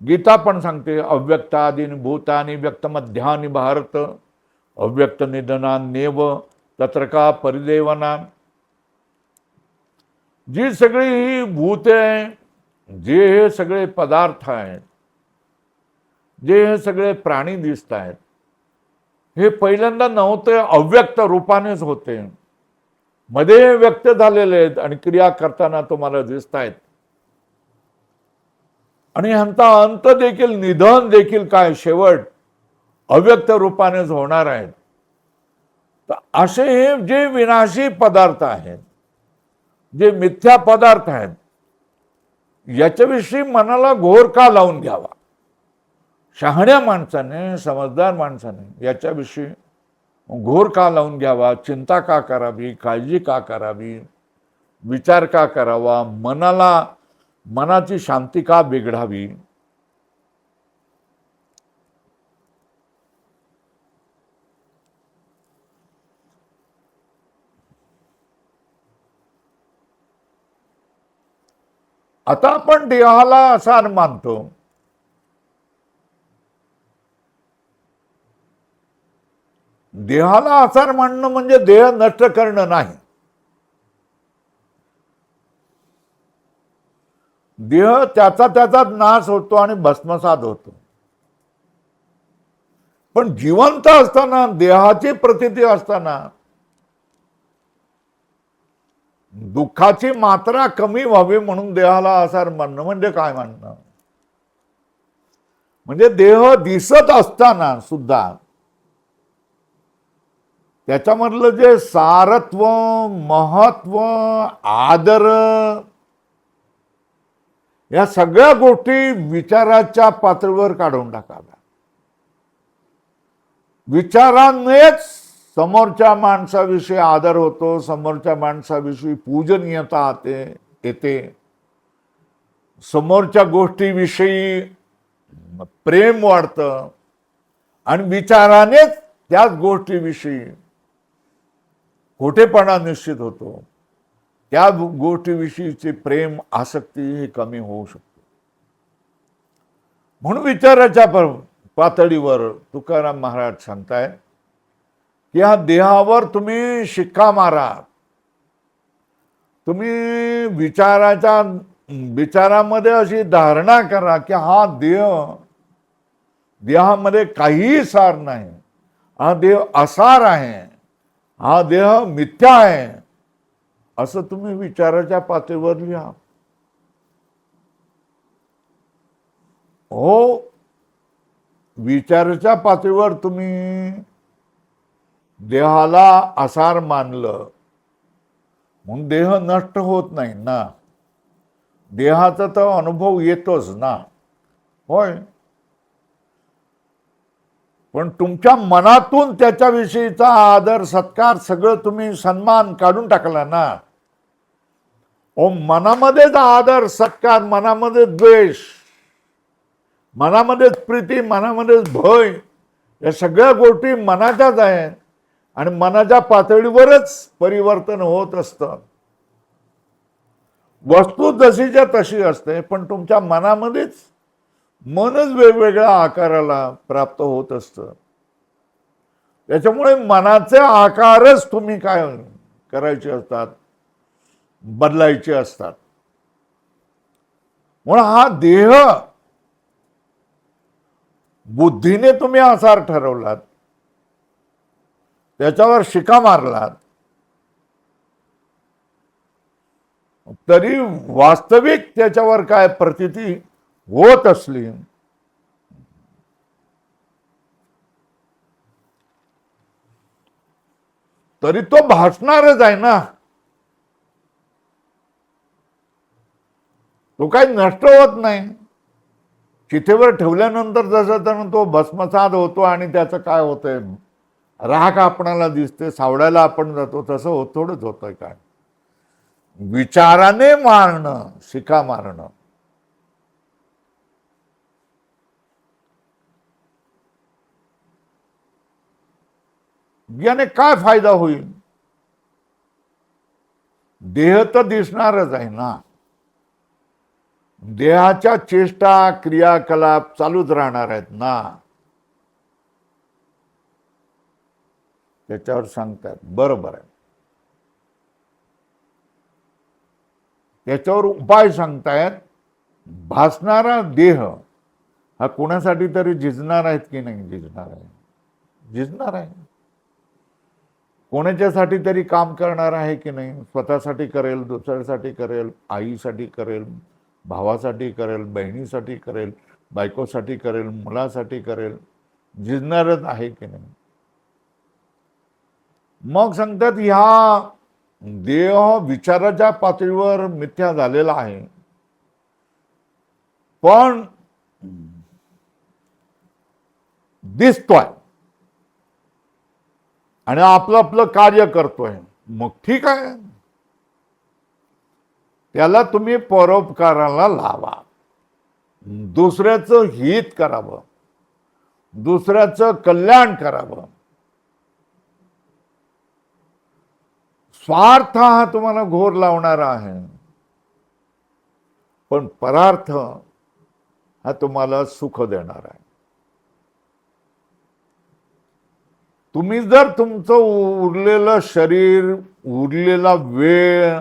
गीता पण सांगते अव्यक्तादीनि भूतानि व्यक्तमध्यानि भारत अव्यक्त निधनान्येव तत्र का परिदेवना. जी सगळी ही भूते, जे हे सगळे पदार्थ आहेत, जे हे सगळे प्राणी दिसत आहेत, हे पहिल्यांदा नव्हते, अव्यक्त रूपानेच होते. मध्ये व्यक्त झालेले आहेत आणि क्रिया करताना तुम्हाला दिसत आहेत. आणि ह्यांचा अंत देखील, निधन देखील काय, शेवट अव्यक्त रूपानेच होणार आहेत. तर असे हे जे विनाशी पदार्थ आहेत, जे मिथ्या पदार्थ आहेत, याच्याविषयी मनाला घोर का लावून घ्यावा. शहाण्या माणसाने, समजदार माणसाने याच्याविषयी घोर का लावून घ्यावा, चिंता का करावी, काळजी का करावी, विचार का करावा, मनाची शांती का बिघडावी. आता आपण देहाला असा मानतो, देहाला आसार मानणं म्हणजे देह नष्ट करणं नाही. देह त्याचा नाश होतो आणि भस्मसात होतो. पण जिवंत असताना, देहाची प्रतीती असताना दुःखाची मात्रा कमी व्हावी म्हणून देहाला आसार मानणं म्हणजे काय मानणं? म्हणजे देह दिसत असताना सुद्धा त्याच्यामधलं जे सारत्व, महत्व, आदर, या सगळ्या गोष्टी विचाराच्या पातळीवर काढून टाकाव्या. विचारानेच समोरच्या माणसाविषयी आदर होतो, समोरच्या माणसाविषयी पूजनीयता येते, समोरच्या गोष्टीविषयी प्रेम वाढतं आणि विचारानेच त्याच गोष्टीविषयी खोटेपणा निश्चित होतो. त्या गोष्टीविषयीचे प्रेम, आसक्ती हे कमी होऊ शकते. म्हणून विचाराच्या पातळीवर तुकाराम महाराज सांगतायत की ह्या देहावर तुम्ही शिक्का मारा. तुम्ही विचारामध्ये अशी धारणा करा की हा देहामध्ये काहीही सार नाही, हा देह असार आहे, हा देह मिथ्या आहे, असं तुम्ही विचाराच्या पातळीवर लिहा. हो, विचाराच्या पातळीवर तुम्ही देहाला असार मानलं म्हणून देह नष्ट होत नाही ना. देहाचा तर अनुभव येतोच ना, होय. पण तुमच्या मनातून त्याच्याविषयीचा आदर, सत्कार, सगळं तुम्ही सन्मान काढून टाकला ना. मनामध्येच आदर, सत्कार, मनामध्ये द्वेष, मनामध्येच प्रीती, मनामध्येच भय, या सगळ्या गोष्टी मनाच्याच आहेत आणि मनाच्या पातळीवरच परिवर्तन होत असतं. वस्तू जशीच्या तशी असते, पण तुमच्या मनामध्येच मनच वेगवेगळ्या आकाराला प्राप्त होत असतं. त्याच्यामुळे मनाचे आकारच तुम्ही काय करायचे असतात, बदलायचे असतात. म्हणून हा देह बुद्धीने तुम्ही आसार ठरवलात, त्याच्यावर शिक्का मारलात, तरी वास्तविक त्याच्यावर काय प्रतीती होत असली तरी तो भासणारच आहे ना. तो काही नष्ट होत नाही. चितेवर ठेवल्यानंतर जसं तर तो भस्मसात होतो आणि त्याचं काय होतंय, राख आपणाला दिसते, सावडायला आपण जातो, तसं थोडंच होतंय. काय विचाराने मारणं, शिका मारणं, याने काय फायदा होईल? देह तर दिसणारच आहे ना. देहाच्या चेष्टा, क्रियाकलाप चालूच राहणार आहेत ना. त्याच्यावर सांगतात, बरोबर आहे. त्याच्यावर उपाय सांगतायत. भासणारा देह हा कोणासाठी तरी झिजणार आहेत की नाही? झिजणार आहे, झिजणार आहे. कोणाच्यासाठी तरी काम करणार आहे की नाही? स्वतःसाठी करेल, दुसऱ्यासाठी करेल, आईसाठी करेल, भावासाठी करेल, बहिणीसाठी करेल, बायकोसाठी करेल, मुलासाठी करेल, झिजणारच आहे की नाही? मग सांगतात ह्या देह विचाराच्या पातळीवर मिथ्या झालेला आहे, पण दिसतोय आणि आपलं आपलं कार्य करतोय. मग ठीक आहे, त्याला तुम्ही परोपकाराला लावा, दुसऱ्याचं हित करावं, दुसऱ्याचं कल्याण करावं. स्वार्थ हा तुम्हाला घोर लावणारा आहे, पण परार्थ हा तुम्हाला सुख देणार आहे. तुम्ही जर तुमचं उरलेलं शरीर, उरलेला वेळ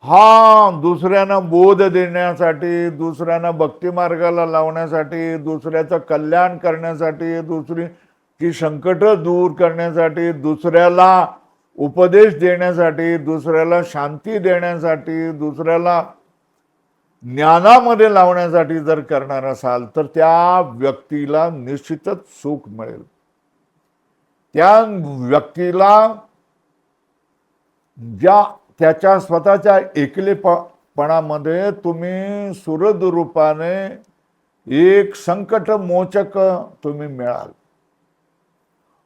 हा दुसऱ्यांना बोध देण्यासाठी, दुसऱ्यांना भक्ती मार्गाला लावण्यासाठी, दुसऱ्याचं कल्याण करण्यासाठी, दुसरीची संकट दूर करण्यासाठी, दुसऱ्याला उपदेश देण्यासाठी, दुसऱ्याला शांती देण्यासाठी, दुसऱ्याला ज्ञानामध्ये लावण्यासाठी जर करणार असाल तर त्या व्यक्तीला निश्चितच सुख मिळेल. त्या व्यक्तीला ज्या त्याच्या स्वतःच्या एकलेपणामध्ये तुम्ही सुहृद रूपाने एक संकट मोचक तुम्ही मिळाल.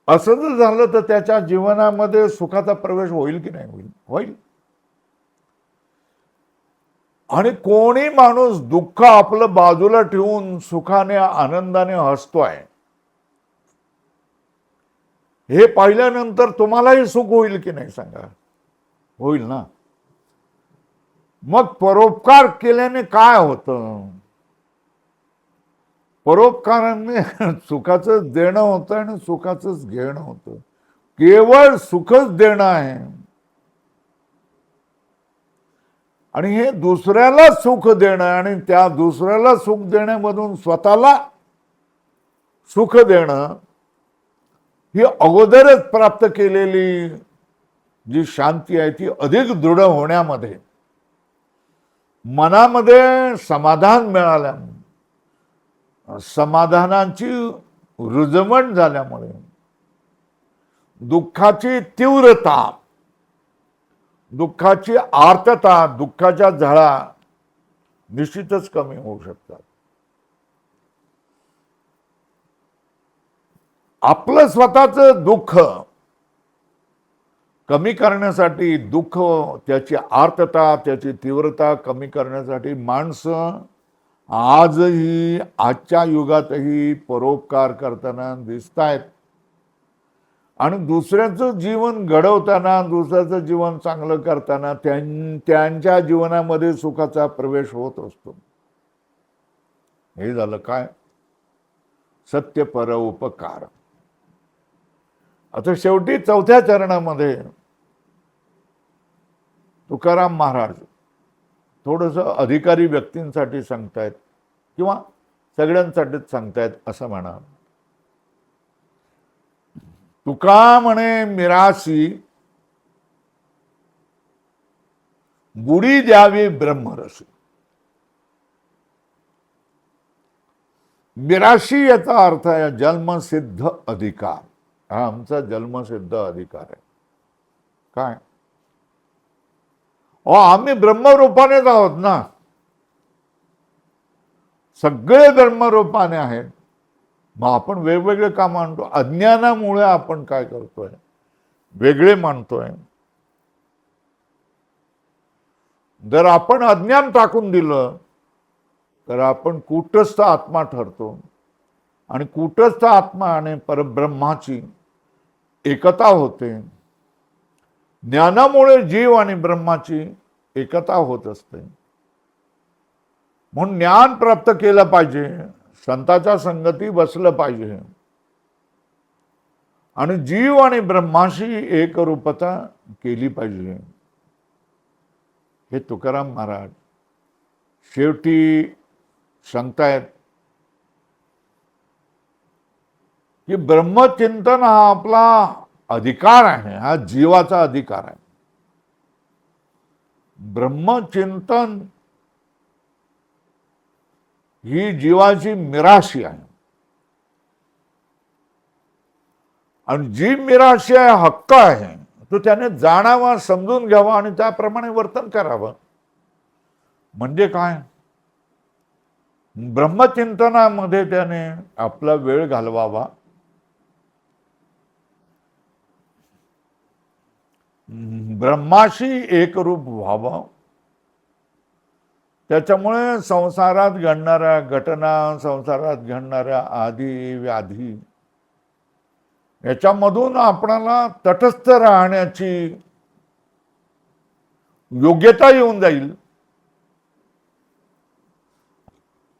असं जर झालं तर त्याच्या जीवनामध्ये सुखाचा प्रवेश होईल की नाही? होईल. आणि कोणी माणूस दुःख आपलं बाजूला ठेवून सुखाने आनंदाने हसतोय हे पाहिल्यानंतर तुम्हालाही सुख होईल की नाही? सांगा. होईल ना. मग परोपकार केल्याने काय होतं? परोपकाराने सुखाचं देणं होतं आणि सुखाचंच घेणं होतं. केवळ सुखच देणं आहे. आणि हे दुसऱ्याला सुख देणं आणि त्या दुसऱ्याला सुख देण्यामधून स्वतःला सुख देणं ही अगोदरच प्राप्त केलेली जी शांती आहे ती अधिक दृढ होण्यामध्ये, मनामध्ये समाधान मिळाल्यामुळे, समाधानाची रुजवण झाल्यामुळे दुःखाची तीव्रता, दुःखाची आर्तता, दुःखाच्या झळा निश्चितच कमी होऊ शकतात. आपलं स्वतःचं दुःख कमी करण्यासाठी, दुःख त्याची आर्तता, त्याची तीव्रता कमी करण्यासाठी माणसं आजही, आजच्या युगातही परोपकार करताना दिसतायत. आणि दुसऱ्याचं जीवन घडवताना, दुसऱ्याचं जीवन चांगलं करताना त्यांच्या जीवनामध्ये सुखाचा प्रवेश होत असतो. हे झालं काय? सत्य परोपकार. आता शेवटी चौथ्या चरणामध्ये तुकाराम महाराज थोडंसं अधिकारी व्यक्तींसाठी सांगतायत किंवा सगळ्यांसाठीच सांगतायत असं म्हणा. तुका म्हणे मिरासी बुडी द्यावी ब्रह्मरसी. मिराशी याचा अर्थ आहे जन्मसिद्ध अधिकार. हा आमचा जन्मसिद्ध अधिकार आहे. काय? आम्ही ब्रह्मरूपानेच आहोत ना. सगळे ब्रह्मरूपाने आहेत. मग आपण वेगवेगळे का मानतो? अज्ञानामुळे आपण काय करतोय? वेगळे मानतोय. जर आपण अज्ञान टाकून दिलं तर आपण कूटस्थ आत्मा ठरतो. आणि कूटस्थ आत्मा आणि परब्रह्माची एकता होते. ज्ञानामुळे जीव आणि ब्रह्माची एकता होत असते. म्हणून ज्ञान प्राप्त केलं पाहिजे, संतांच्या संगती बसलं पाहिजे आणि जीव आणि ब्रह्माशी एकरूपता केली पाहिजे. हे तुकाराम महाराज शेवटी सांगतायत की ब्रह्मचिंतन हा आपला अधिकार आहे, हा जीवाचा अधिकार आहे. ब्रह्मचिंतन ही जीवाची मिराशी आहे. आणि जी मिराशी आहे, हक्क आहे, तो त्याने जाणावा, समजून घ्यावा आणि त्याप्रमाणे वर्तन करावं. म्हणजे काय? ब्रह्मचिंतनामध्ये त्याने आपला वेळ घालवावा. ब्रह्माशी एकरूप व्हावं. त्याच्यामुळे संसारात घडणाऱ्या घटना, संसारात घडणाऱ्या आधी व्याधी याच्यामधून आपणाला तटस्थ राहण्याची योग्यता येऊन जाईल.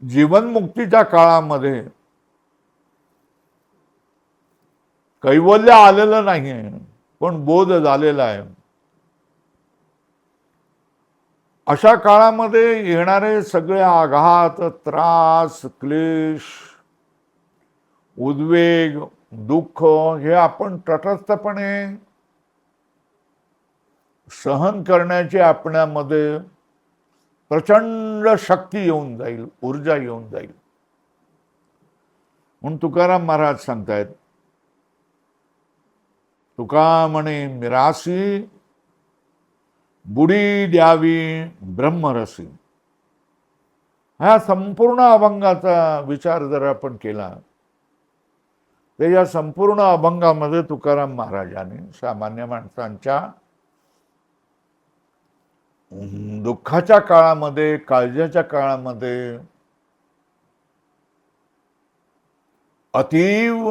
जीवनमुक्तीच्या काळामध्ये कैवल्य आलेलं नाहीये, पण बोध झालेला आहे. अशा काळामध्ये येणारे सगळे आघात, त्रास, क्लेश, उद्वेग, दुःख हे आपण तटस्थपणे सहन करण्याची आपल्यामध्ये प्रचंड शक्ती येऊन जाईल, ऊर्जा येऊन जाईल. म्हणून तुकाराम महाराज सांगतायत तुका म्हणे मिरासी, बुडी द्यावी ब्रह्मरसी. ह्या संपूर्ण अभंगाचा विचार जर आपण केला तर या संपूर्ण अभंगामध्ये तुकाराम महाराजांनी सामान्य माणसांच्या दुःखाच्या काळामध्ये, काळजाच्या काळामध्ये अतीव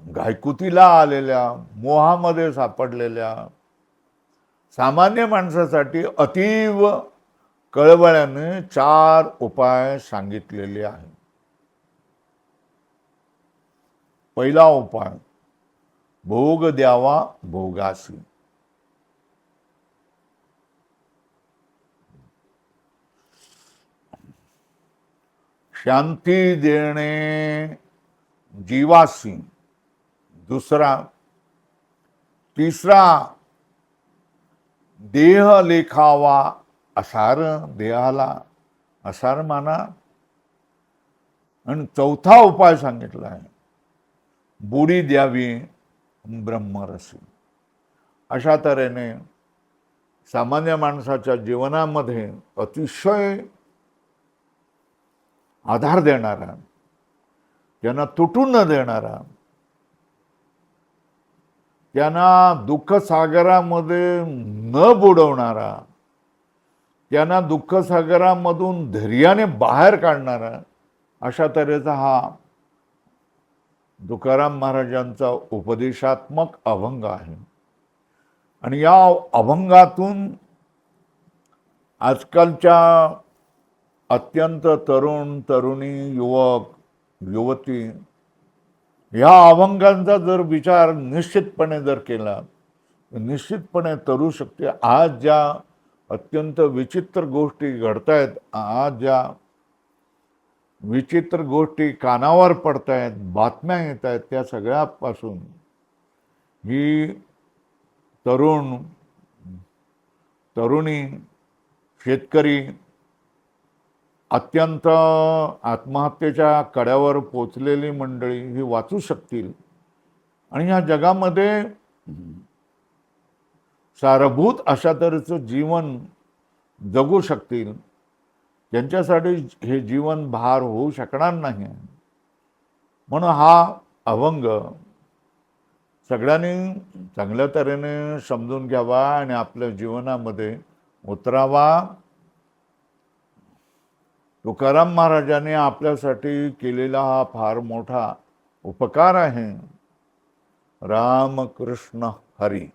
घायकुतीला आलेल्या, मोहामध्ये सापडलेल्या सामान्य माणसासाठी अतीव कळवळ्याने 4 उपाय सांगितलेले आहेत. पहिला उपाय, भोग द्यावा भोगासी. शांती देणे जीवासी. दुसरा. तिसरा, देह लेखावा असार, देहाला असार माना. आणि चौथा उपाय सांगितला आहे, बुडी द्यावी ब्रह्मरसी. अशा तऱ्हेने सामान्य माणसाच्या जीवनामध्ये अतिशय आधार देणारा, त्यांना तुटून न देणारा, त्यांना दुःख सागरामध्ये न बुडवणारा, त्यांना दुःख सागरामधून धैर्याने बाहेर काढणारा अशा तऱ्हेचा हा तुकाराम महाराजांचा उपदेशात्मक अभंग आहे. आणि या अभंगातून आजकालच्या अत्यंत तरुण तरुणी, युवक युवती या अभंगांचा जर विचार निश्चितपणे जर केला तर निश्चितपणे तरू शकते. आज ज्या अत्यंत विचित्र गोष्टी घडतायत, आज ज्या विचित्र गोष्टी कानावर पडतायत, बातम्या येत आहेत, त्या सगळ्यापासून ही तरुण तरुणी, शेतकरी अत्यंत आत्महत्येच्या कड्यावर पोचलेली मंडळी ही वाचू शकतील आणि ह्या जगामध्ये सारभूत अशा तऱ्हेचं जीवन जगू शकतील. त्यांच्यासाठी हे जीवन भार होऊ शकणार नाही. म्हणून हा अभंग सगळ्यांनी चांगल्या तऱ्हेने समजून घ्यावा आणि आपल्या जीवनामध्ये उतरावा. तुकाराम महाराजांनी आपल्यासाठी केलेला हा फार मोठा उपकार आहे. राम कृष्ण हरी.